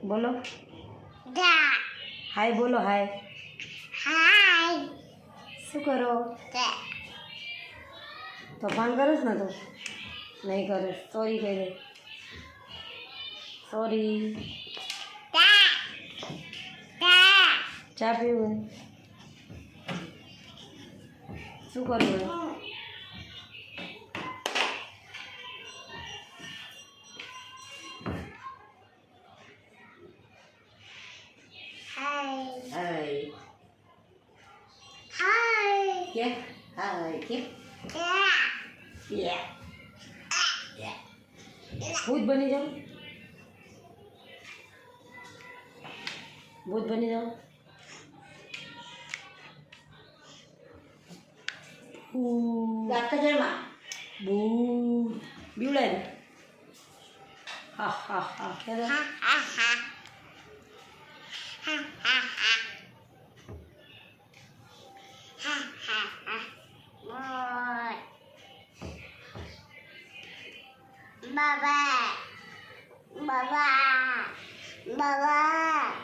બોલો હાય બોલો હાય શું કરો તોફાન કરીશ ને તું નહીં કરીશ સોરી કહી દે સોરી ચા પીવું શું કરવું Yeah. Hi. Yeah. भूत बनी जाओ भूत बनी जाओ भूत ब्यूलन हा हा हा क्या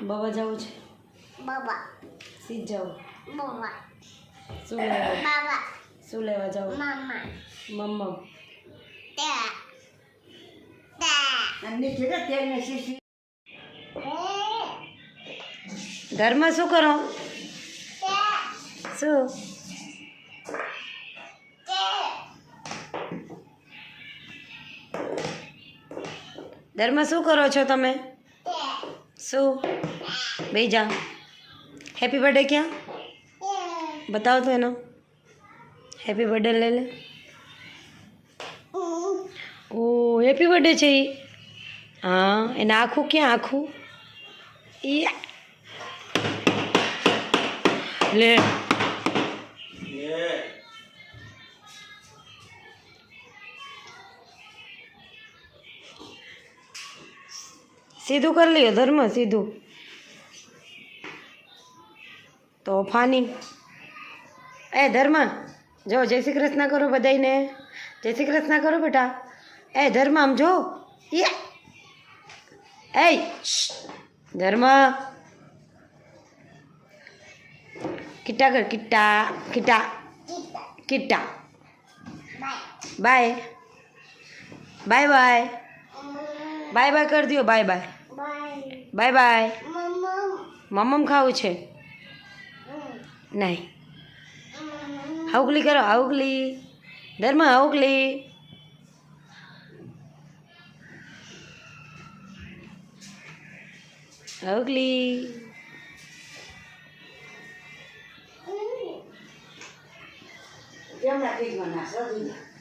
बाबा जाओ छे बाबा सीध जाओ बाबा शू लेवा जाओ मम्मा मम्मा घर में शू करो शू घर में शू करो छो तमे शू बेजा हैप्पी बर्थडे क्या बताओ तो एनो हैप्पी बर्थडे ले ले ओ हैप्पी बर्थडे छे हाँ एना आखू क्या आखू ले सीधू कर लियो धर्म सीधू तो फानी ए धर्म जो जय श्री कृष्ण करो बधाई ने जय श्री कृष्ण करो बेटा ए धर्म आम जो ये ए धर्म किट्टा कर किट्टा किट्टा किट्टा bye bye bye bye bye कर दियो बाय बाय बाय बाय मम्मम खाऊ छे नहीं हाउगली करो हाउगली धर्म हाउगली हाउगली કેમ રાખી ગયો ના સદી